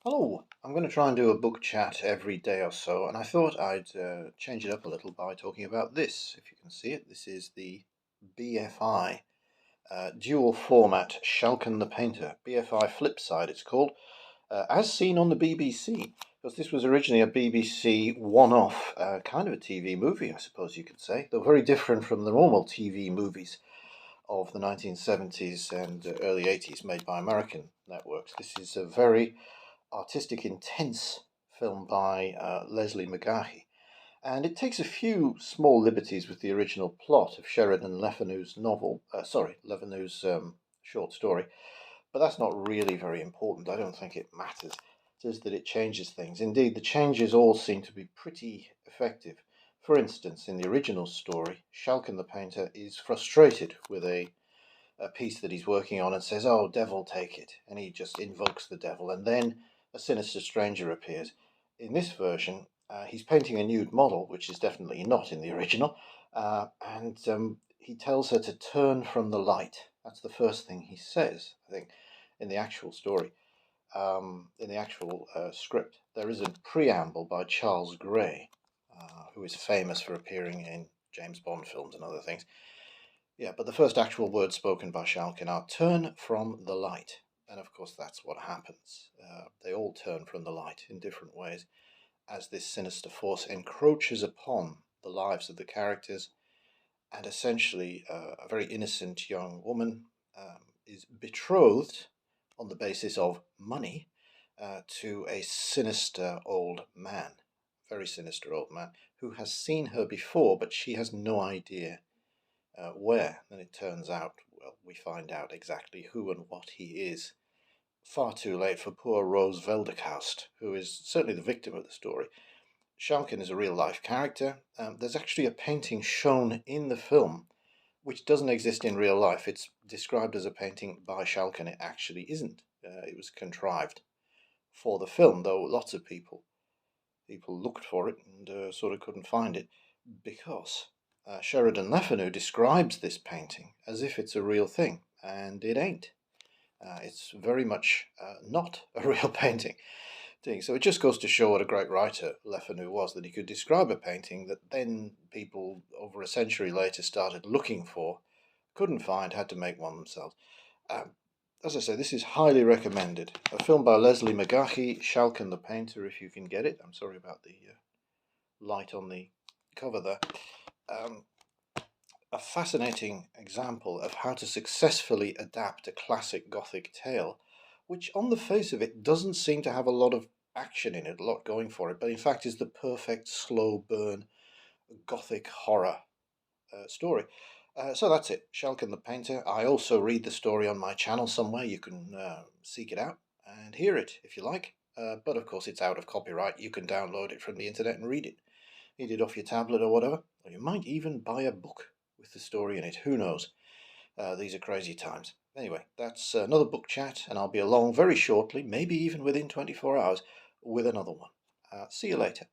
Hello, I'm going to try and do a book chat every day or so, and I thought I'd change it up a little by talking about this. If you can see it, this is the BFI dual format Schalcken the Painter. BFI Flipside, it's called, as seen on the BBC, because this was originally a BBC one-off, kind of a TV movie, I suppose you could say, though very different from the normal TV movies of the 1970s and early 80s made by American networks. This is a very artistic, intense film by Leslie McGahey, and it takes a few small liberties with the original plot of Sheridan Le Fanu's novel. Le Fanu's short story, but that's not really very important. I don't think it matters. It is that it changes things. Indeed, the changes all seem to be pretty effective. For instance, in the original story, Schalcken the painter is frustrated with a piece that he's working on and says, "Oh, devil, take it." And he just invokes the devil. And then a sinister stranger appears. In this version, he's painting a nude model, which is definitely not in the original. And he tells her to turn from the light. That's the first thing he says, I think, in the actual story. In the actual script, there is a preamble by Charles Gray, who is famous for appearing in James Bond films and other things. Yeah, but the first actual words spoken by Schalken are "turn from the light." And of course, that's what happens. They all turn from the light in different ways as this sinister force encroaches upon the lives of the characters. And essentially, a very innocent young woman is betrothed on the basis of money to a sinister old man, very sinister old man, who has seen her before, but she has no idea where. Then it turns out, well, we find out exactly who and what he is. Far too late for poor Rose Veldekast, who is certainly the victim of the story. Schalken is a real life character. There's actually a painting shown in the film which doesn't exist in real life. It's described as a painting by Schalken. It actually isn't. It was contrived for the film, though lots of people looked for it and sort of couldn't find it because Sheridan Le Fanu describes this painting as if it's a real thing, and it ain't. It's very much not a real painting. So it just goes to show what a great writer Le Fanu was, that he could describe a painting that then people over a century later started looking for, couldn't find, had to make one themselves. Um, as I say, this is highly recommended. A film by Leslie McGahey, Schalken the Painter, if you can get it. I'm sorry about the light on the cover there. Um, a fascinating example of how to successfully adapt a classic Gothic tale, which on the face of it doesn't seem to have a lot of action in it, a lot going for it, but in fact is the perfect slow burn Gothic horror story. So that's it, Schalken the Painter. I also read the story on my channel somewhere. You can seek it out and hear it if you like. But of course, it's out of copyright. You can download it from the internet and read it. Read it off your tablet or whatever. Or you might even buy a book with the story in it. Who knows? These are crazy times. Anyway, that's another book chat, and I'll be along very shortly, maybe even within 24 hours, with another one. See you later.